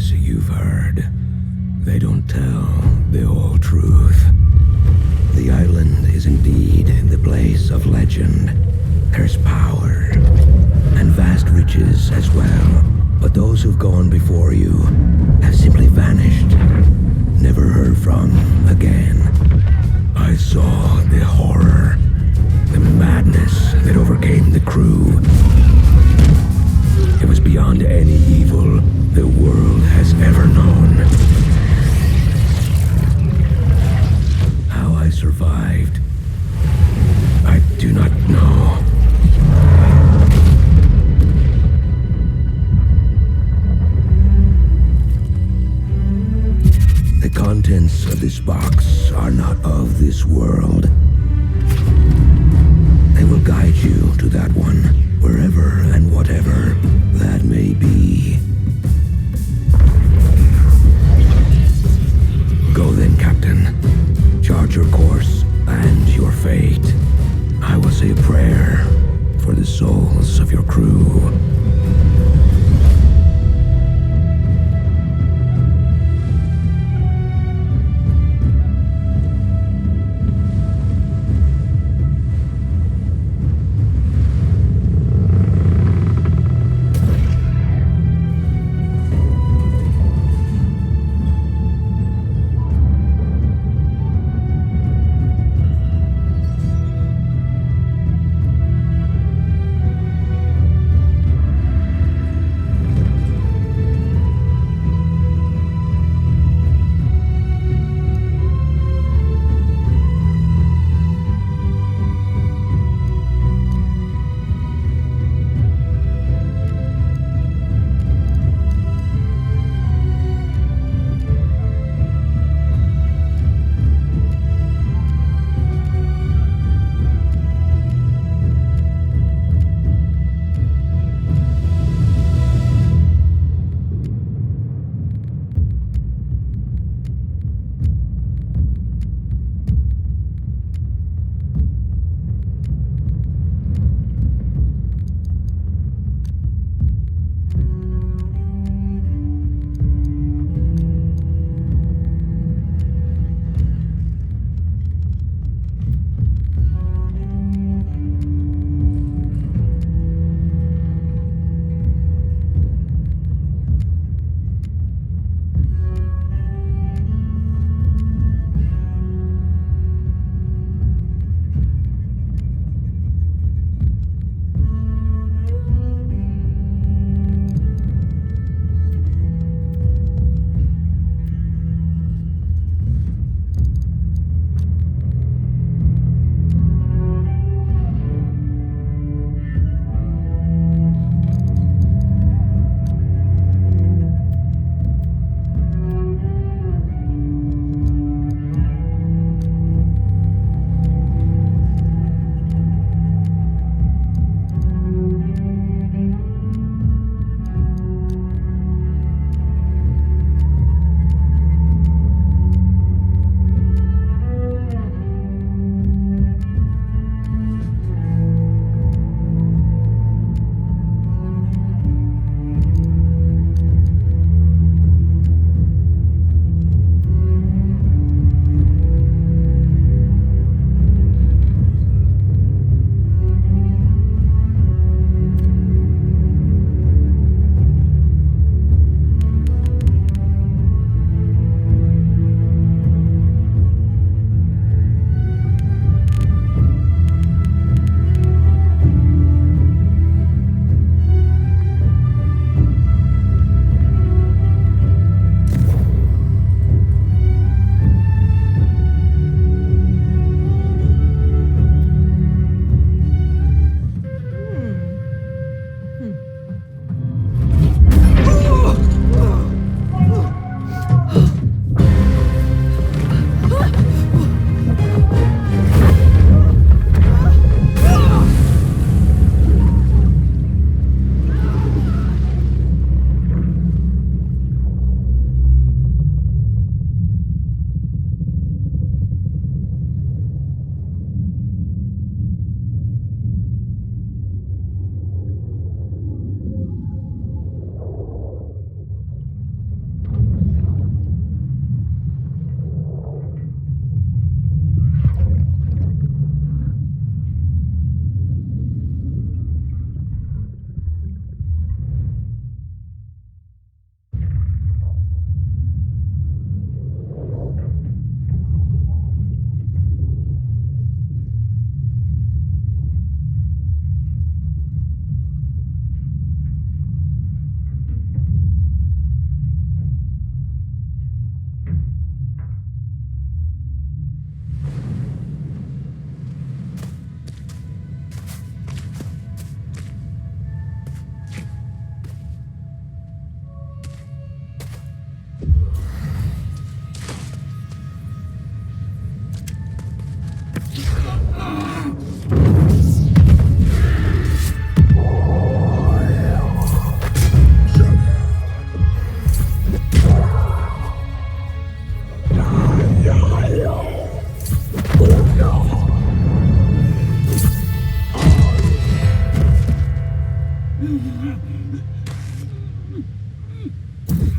stories you've heard, they don't tell the whole truth. The island is indeed the place of legend. There's power and vast riches as well. But those who've gone before you have simply vanished, never heard from again. I saw the horror, the madness that overcame the crew. It was beyond any evil the world has ever known. How I survived, I do not know. The contents of this box are not of this world. They will guide you to that one, wherever and whatever that may be. Go then, Captain. Chart your course and your fate. I will say a prayer for the souls of your crew.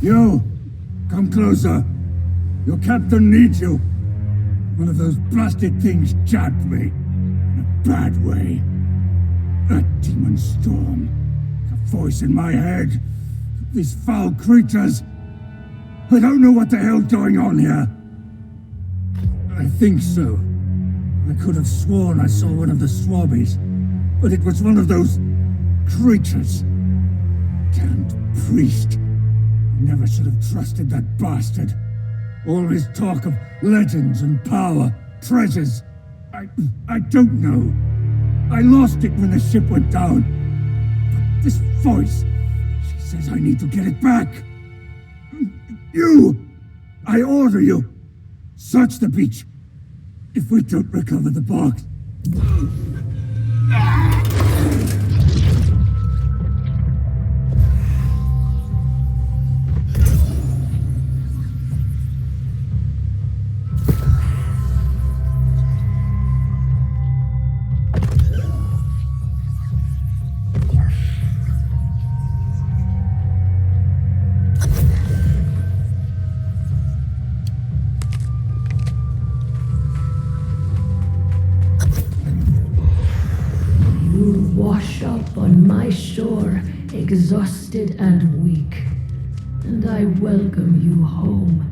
You! Come closer. Your captain needs you. One of those blasted things jabbed me. In a bad way. That demon storm. The voice in my head. These foul creatures. I don't know what the hell's going on here. I think so. I could have sworn I saw one of the Swabbies. But it was one of those creatures. Damned priest. I never should have trusted that bastard. All his talk of legends and power, treasures. I don't know. I lost it when the ship went down. But this voice, she says I need to get it back. You! I order you! Search the beach. If we don't recover the box. Wash up on my shore, exhausted and weak, and I welcome you home.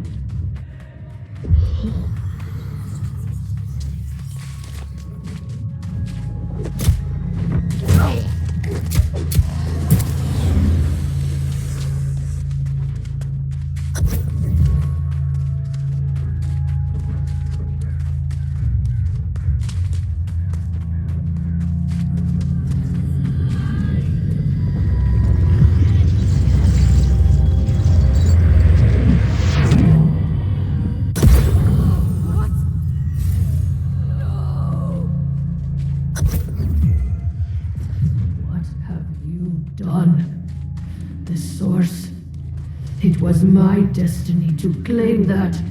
It was my destiny to claim that.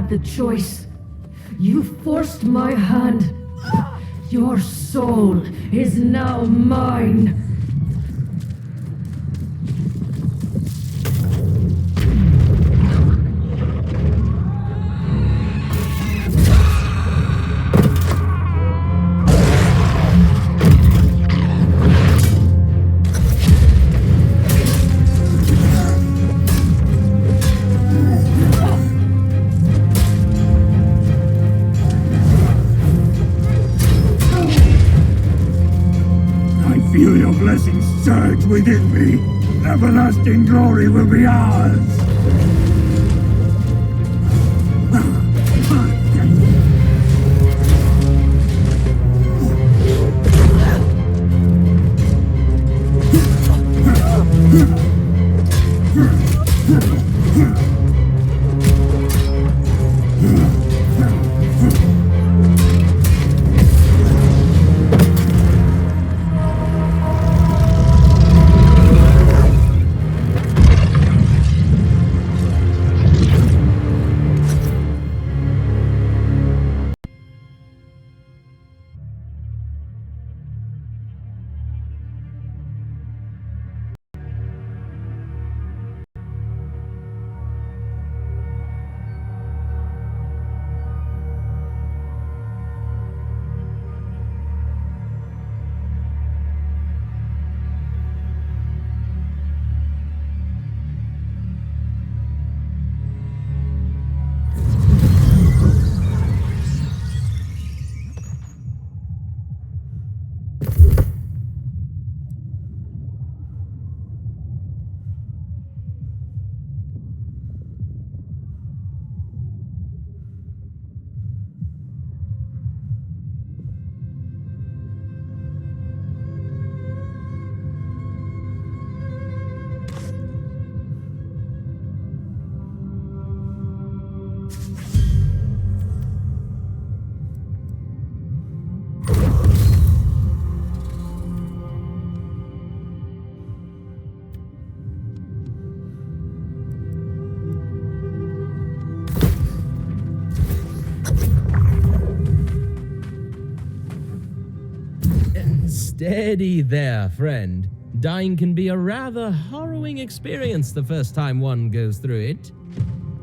The choice. You forced my hand. Your soul is now mine. Feel your blessings surge within me. Everlasting glory will be ours. Steady there, friend. Dying can be a rather harrowing experience the first time one goes through it.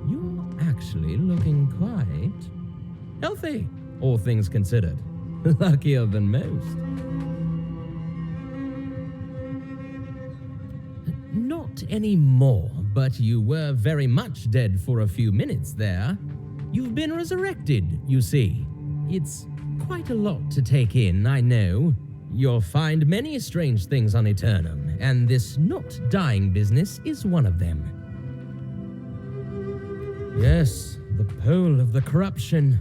You're actually looking quite healthy, all things considered. Luckier than most. Not anymore, but you were very much dead for a few minutes there. You've been resurrected, you see. It's quite a lot to take in, I know. You'll find many strange things on Eternum, and this not dying business is one of them. Yes, the pole of the corruption.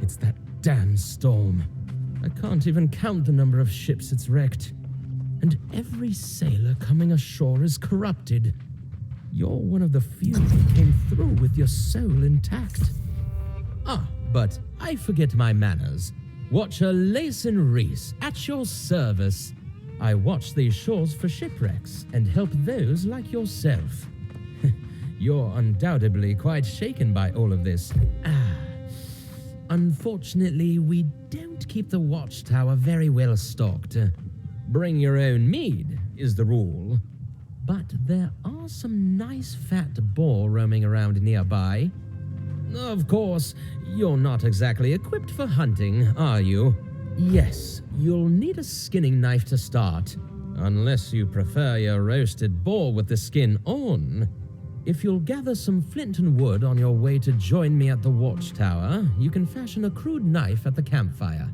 It's that damn storm. I can't even count the number of ships it's wrecked. And every sailor coming ashore is corrupted. You're one of the few who came through with your soul intact. Ah, but I forget my manners. Watcher Layson Reese, at your service. I watch these shores for shipwrecks and help those like yourself. You're undoubtedly quite shaken by all of this. Unfortunately, we don't keep the watchtower very well stocked. Bring your own mead is the rule. But there are some nice fat boar roaming around nearby. Of course, you're not exactly equipped for hunting, are you? Yes, you'll need a skinning knife to start, unless you prefer your roasted boar with the skin on. If you'll gather some flint and wood on your way to join me at the watchtower, you can fashion a crude knife at the campfire.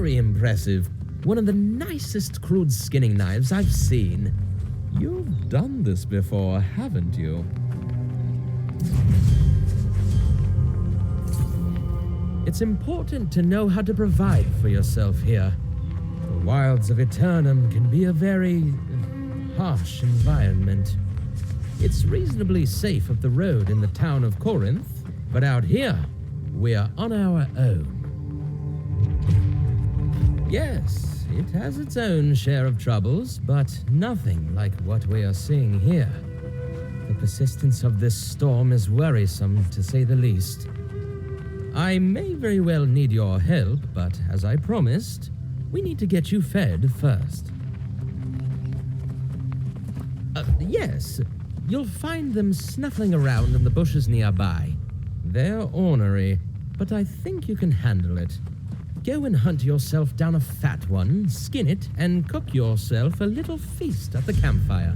very impressive. One of the nicest crude skinning knives I've seen. You've done this before, haven't you? It's important to know how to provide for yourself here. The wilds of Eternum can be a very harsh environment. It's reasonably safe up the road in the town of Corinth, but out here, we're on our own. Yes, it has its own share of troubles, but nothing like what we are seeing here. The persistence of this storm is worrisome, to say the least. I may very well need your help, but as I promised, we need to get you fed first. Yes, you'll find them snuffling around in the bushes nearby. They're ornery, but I think you can handle it. Go and hunt yourself down a fat one, skin it, and cook yourself a little feast at the campfire.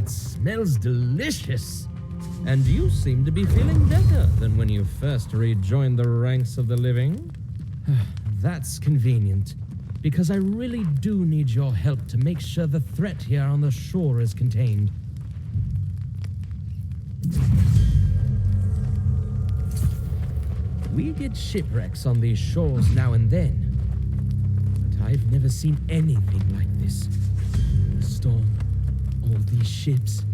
Smells delicious. And you seem to be feeling better than when you first rejoined the ranks of the living. That's convenient, because I really do need your help to make sure the threat here on the shore is contained. We get shipwrecks on these shores now and then, but I've never seen anything like this. The storm, all these ships,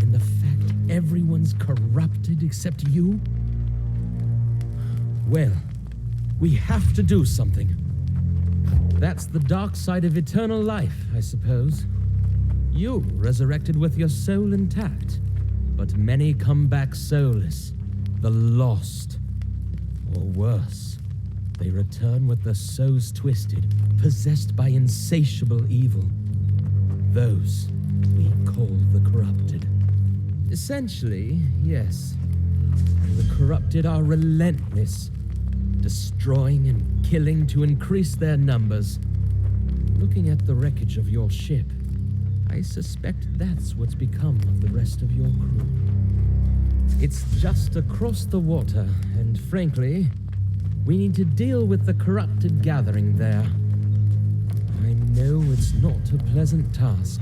and the fact everyone's corrupted except you? Well, we have to do something. That's the dark side of eternal life, I suppose. You resurrected with your soul intact, but many come back soulless, the lost. Or worse, they return with their souls twisted, possessed by insatiable evil. Those we call the corrupted. Essentially, yes. The corrupted are relentless, destroying and killing to increase their numbers. Looking at the wreckage of your ship, I suspect that's what's become of the rest of your crew. It's just across the water, and frankly, we need to deal with the corrupted gathering there. I know it's not a pleasant task,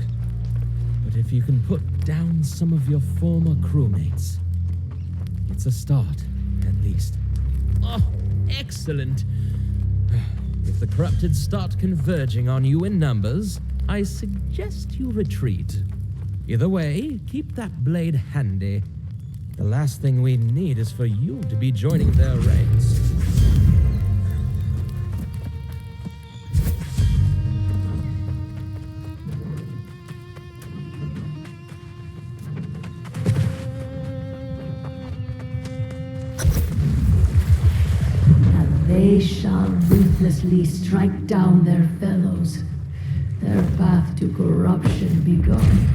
but if you can put down some of your former crewmates, it's a start, at least. Oh, excellent! If the corrupted start converging on you in numbers, I suggest you retreat. Either way, keep that blade handy. The last thing we need is for you to be joining their ranks. They shall ruthlessly strike down their fellows, their path to corruption begun.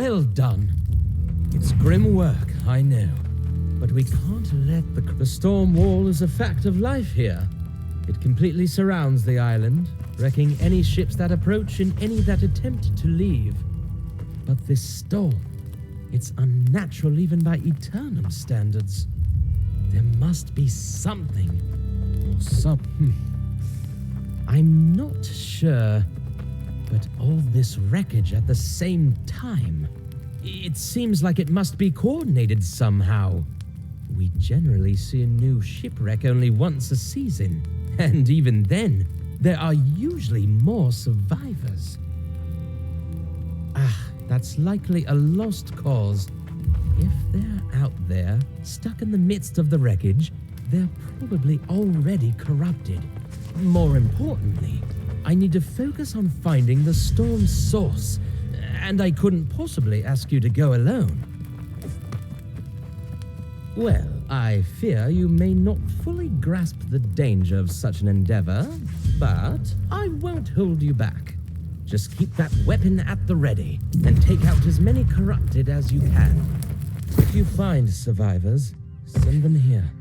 Well done. It's grim work, I know. But we can't let the storm wall is a fact of life here. It completely surrounds the island, wrecking any ships that approach and any that attempt to leave. But this storm, it's unnatural even by Eternum standards. There must be something, or something. I'm not sure, but all this wreckage at the same time, it seems like it must be coordinated somehow. We generally see a new shipwreck only once a season, and even then, there are usually more survivors. That's likely a lost cause. If they're out there, stuck in the midst of the wreckage, they're probably already corrupted. More importantly, I need to focus on finding the storm's source, and I couldn't possibly ask you to go alone. Well, I fear you may not fully grasp the danger of such an endeavor, but I won't hold you back. Just keep that weapon at the ready, and take out as many corrupted as you can. If you find survivors, send them here.